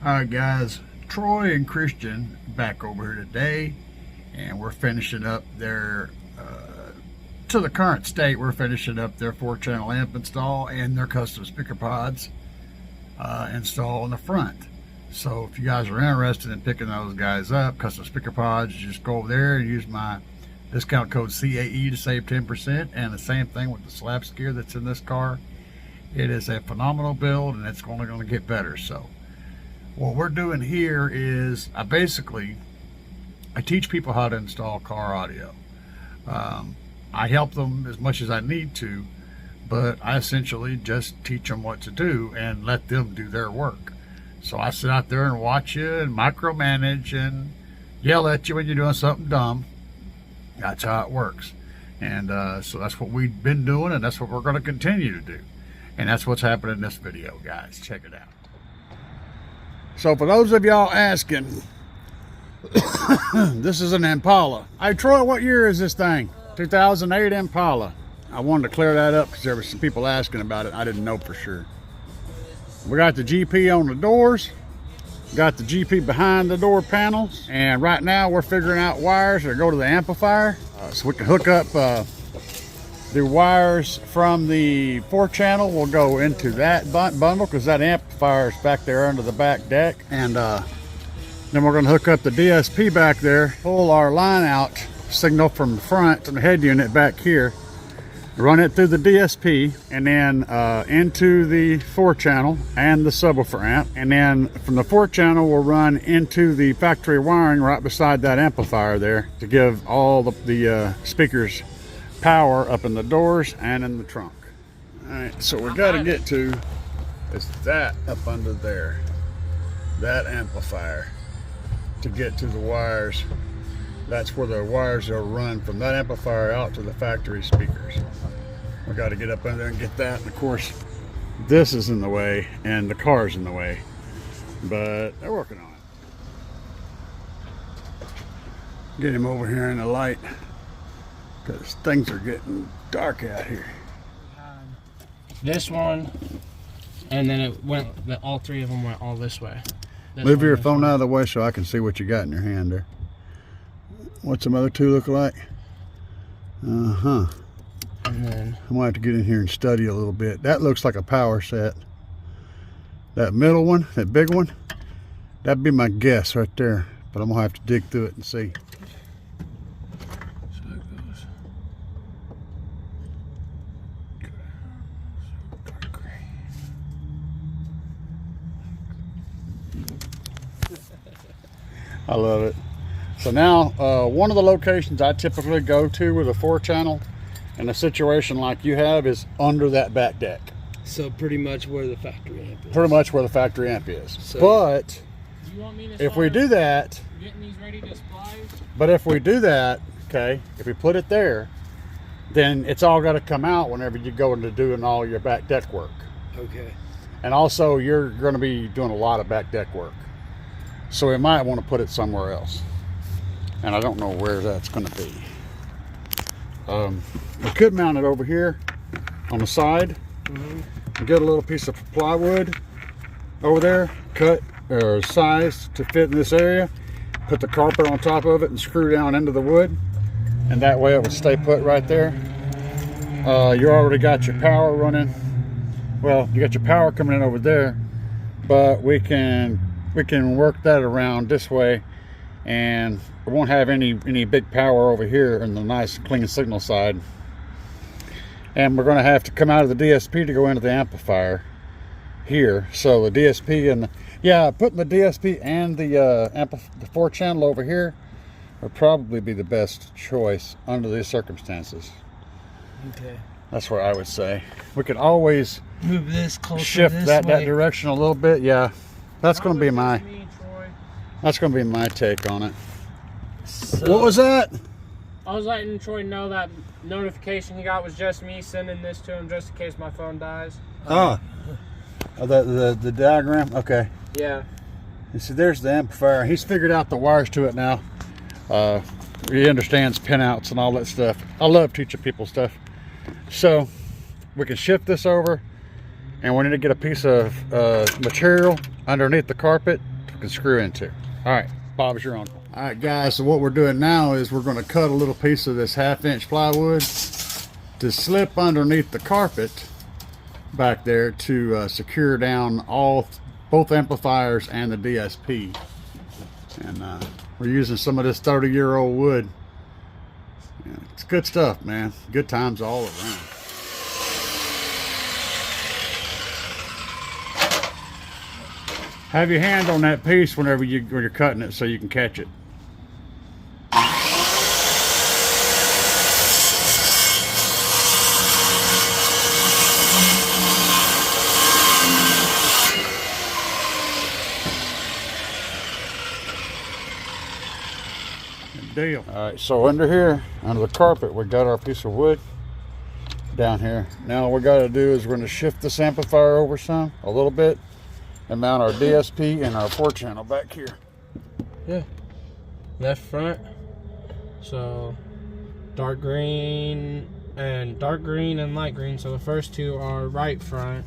Alright guys, Troy and Christian back over here today, and we're finishing up their to the current state. We're finishing up their 4-channel amp install and their custom speaker pods install on the front. So if you guys are interested in picking those guys up, custom speaker pods, you just go over there and use my discount code CAE to save 10%. And the same thing with the Slapz gear that's in this car. It is a phenomenal build, and it's only going to get better. So what we're doing here is I teach people how to install car audio. I help them as much as I need to, but I essentially just teach them what to do and let them do their work. So I sit out there and watch you and micromanage and yell at you when you're doing something dumb. That's how it works. And so that's what we've been doing, and that's what we're going to continue to do. And that's what's happening in this video, guys. Check it out. So for those of y'all asking, this is an Impala. Hey Troy, what year is this thing? 2008 Impala. I wanted to clear that up because there were some people asking about it. I didn't know for sure. We got the GP on the doors, got the GP behind the door panels, and right now we're figuring out wires that go to the amplifier, so we can hook up the wires from the 4-channel. Will go into that bundle because that amplifier is back there under the back deck, and then we're going to hook up the DSP back there, pull our line out signal from the front, from the head unit back here, run it through the DSP, and then into the 4-channel and the subwoofer amp, and then from the 4-channel we'll run into the factory wiring right beside that amplifier there to give all the speakers power up in the doors and in the trunk. All right, so we got to get to is that up under there, that amplifier, to get to the wires. That's where the wires are run from that amplifier out to the factory speakers. We got to get up in there and get that. And of course, this is in the way and the car's in the way, but they're working on it. Get him over here in the light because things are getting dark out here. This one, and then it went, all three of them went all this way. Move your phone out of the way so I can see what you got in your hand there. What's some other two look like? And then I'm gonna have to get in here and study a little bit. That looks like a power set. That middle one, that big one, that'd be my guess right there. But I'm gonna have to dig through it and see. So it goes. Dark gray. I love it. So now, one of the locations I typically go to with a 4-channel in a situation like you have is under that back deck. So pretty much where the factory amp is. Pretty much where the factory amp is. So but you want me to if we do that, getting these ready to splice? But if we do that, okay, if we put it there, then it's all got to come out whenever you go into doing all your back deck work. Okay. And also you're going to be doing a lot of back deck work. So we might want to put it somewhere else. And I don't know where that's going to be. We could mount it over here on the side. And get a little piece of plywood over there, cut or size to fit in this area. Put the carpet on top of it and screw down into the wood. And that way it would stay put right there. You already got your power running. Well, you got your power coming in over there, but we can work that around this way, and we won't have any big power over here in the nice clean signal side. And we're going to have to come out of the DSP to go into the amplifier here. So the DSP and putting the DSP and the 4-channel over here would probably be the best choice under these circumstances. Okay. That's what I would say. We could always move this closer, shift that direction a little bit. Yeah, that's going to be my take on it. So, what was that? I was letting Troy know that notification he got was just me sending this to him just in case my phone dies. Oh, the diagram. Okay. Yeah. You see, there's the amplifier. He's figured out the wires to it now. He understands pinouts and all that stuff. I love teaching people stuff. So we can shift this over, and we need to get a piece of material underneath the carpet we can screw into. All right, Bob's your uncle. All right, guys, so what we're doing now is we're going to cut a little piece of this 1/2-inch plywood to slip underneath the carpet back there to secure down both amplifiers and the DSP. And we're using some of this 30-year-old wood. Yeah, it's good stuff, man. Good times all around. Have your hand on that piece when you're cutting it so you can catch it. Good deal. All right, so under here, under the carpet, we got our piece of wood down here. Now what we got to do is we're going to shift this amplifier over a little bit, and mount our DSP and our 4-channel back here. Yeah. Left front. So dark green and light green. So the first two are right front.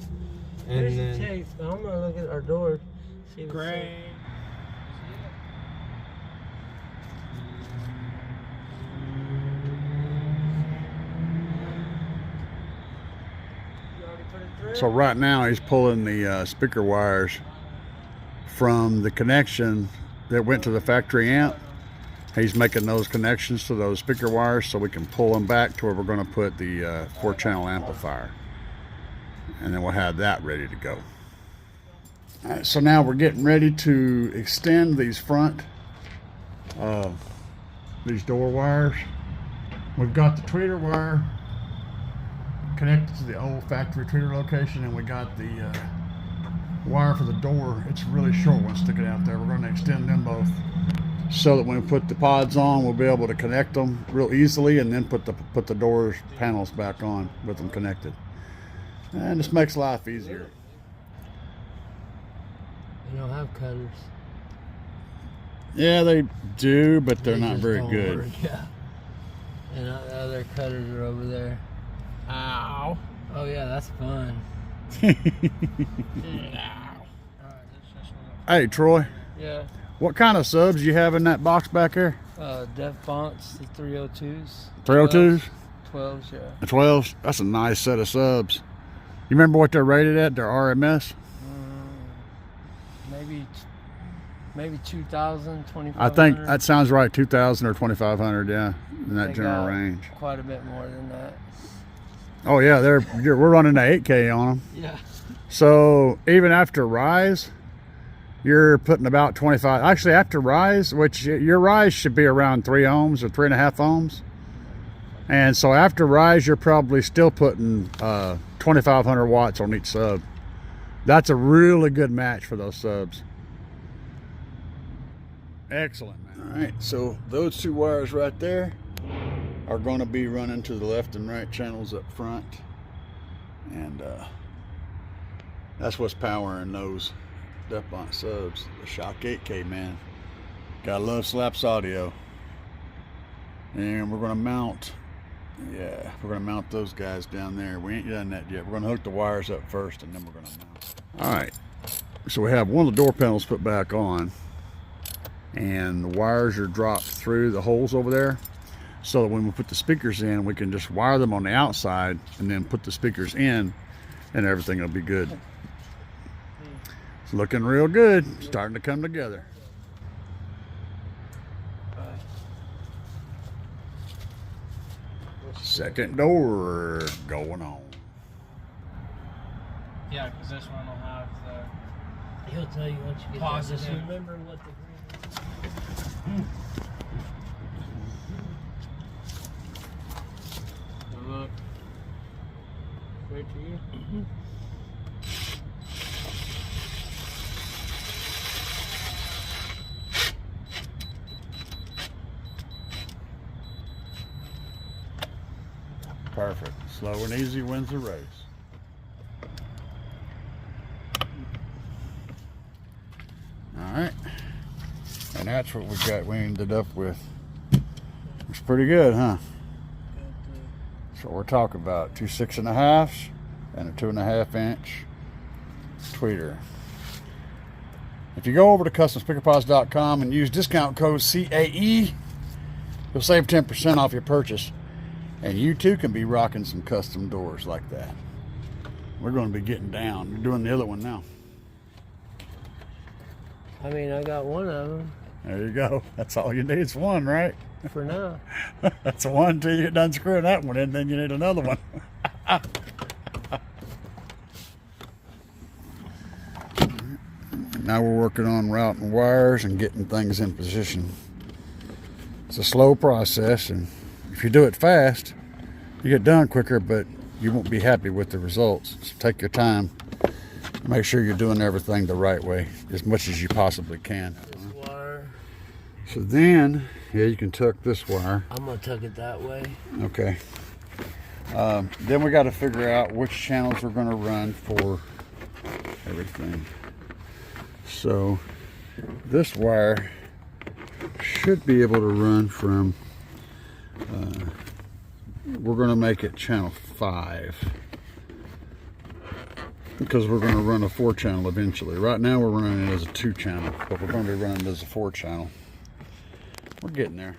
And Where's then the tape? I'm gonna look at our door. See what's gray. So right now he's pulling the speaker wires from the connection that went to the factory amp. He's making those connections to those speaker wires so we can pull them back to where we're going to put the 4-channel amplifier. And then we'll have that ready to go. All right, so now we're getting ready to extend these front, these door wires. We've got the tweeter wire connected to the old factory tweeter location, and we got the wire for the door. It's a really short one sticking out there. We're going to extend them both so that when we put the pods on, we'll be able to connect them real easily, and then put the doors panels back on with them connected. And this makes life easier. You don't have cutters. Yeah, they do, but they're not just very don't good. work, yeah. And the other cutters are over there. Ow. Oh yeah, that's fun. Hey, Troy. Yeah. What kind of subs you have in that box back there? Def Fonts, the 302s. 302s? 12s, yeah. The 12s? That's a nice set of subs. You remember what they're rated at? Their RMS? Maybe 2,000, 2,500. I think that sounds right. 2,000 or 2,500, yeah, in that They general got range. Quite a bit more than that. Oh yeah, we're running the 8K on them. Yeah. So even after rise, you're putting about 25. Actually, after rise, which your rise should be around 3 ohms or 3.5 ohms. And so after rise, you're probably still putting 2,500 watts on each sub. That's a really good match for those subs. Excellent, man. All right, so those 2 wires right there are going to be running to the left and right channels up front. And that's what's powering those Def Fonts subs. The Shock 8K, man. Gotta love Slapz audio. And we're going to mount, yeah, we're going to mount those guys down there. We ain't done that yet. We're going to hook the wires up first, and then we're going to mount. All right, so we have one of the door panels put back on, and the wires are dropped through the holes over there, so that when we put the speakers in, we can just wire them on the outside and then put the speakers in, and everything will be good. It's looking real good, starting to come together. Second door going on. Yeah, because this one will have the He'll tell you once you get there. Just positive. remember what the green look. Wait to you. Perfect. Slow and easy wins the race. All right. And that's what we ended up with. It's pretty good, huh? That's what we're talking about. 2 6.5s and a 2.5 inch tweeter. If you go over to customspeakerpods.com and use discount code CAE, you'll save 10% off your purchase. And you too can be rocking some custom doors like that. We're going to be getting down. We're doing the other one now. I mean, I got one of them. There you go. That's all you need is one, right? For now. That's one until you get done screwing that one in, then you need another one. Now we're working on routing wires and getting things in position. It's a slow process, and if you do it fast, you get done quicker, but you won't be happy with the results. So take your time. Make sure you're doing everything the right way, as much as you possibly can. This wire. So then, yeah, you can tuck this wire. I'm gonna tuck it that way. Okay. Then we got to figure out which channels we're going to run for everything. So this wire should be able to run from, we're going to make it channel 5. Because we're going to run a 4-channel eventually. Right now we're running it as a 2-channel, but we're going to be running it as a 4-channel. We're getting there.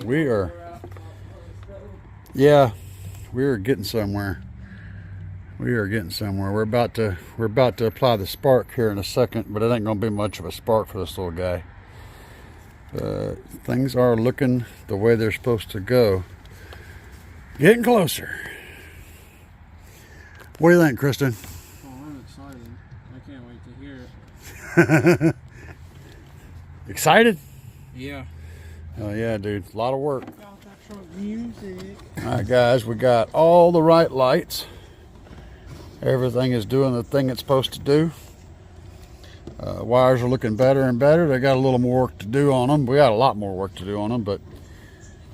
We are getting somewhere. We are getting somewhere. We're about to apply the spark here in a second, but it ain't going to be much of a spark for this little guy. Things are looking the way they're supposed to go. Getting closer. What do you think, Kristen? Oh, I'm excited. I can't wait to hear it. Excited? Yeah. Oh yeah, dude. A lot of work. Got that truck music. Alright guys, we got all the right lights. Everything is doing the thing it's supposed to do. Wires are looking better and better. They got a little more work to do on them. We got a lot more work to do on them, but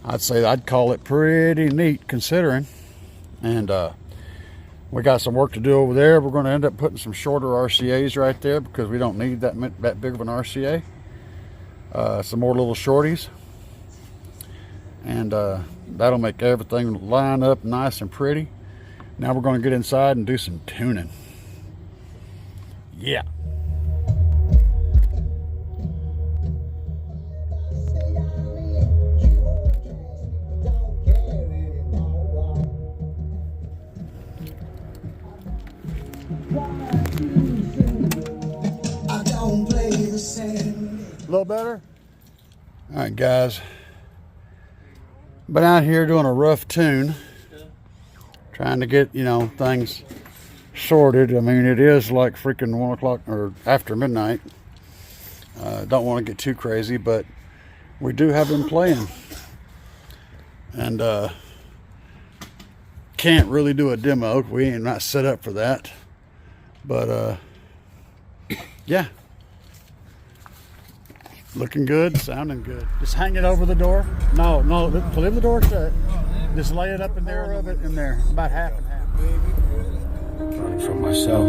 I'd call it pretty neat considering. And we got some work to do over there. We're going to end up putting some shorter RCAs right there because we don't need that big of an RCA. Some more little shorties. And that'll make everything line up nice and pretty. Now we're going to get inside and do some tuning. Yeah. A little better? All right, guys. Been out here doing a rough tune. Trying to get, things sorted. I mean, it is like freaking 1 o'clock or after midnight. Don't want to get too crazy, but we do have been playing. And can't really do a demo. We ain't not set up for that. But yeah. Looking good, sounding good. Just hang it over the door. No, leave the door shut. Just lay it up in there of it in there. About half and half. Running from myself.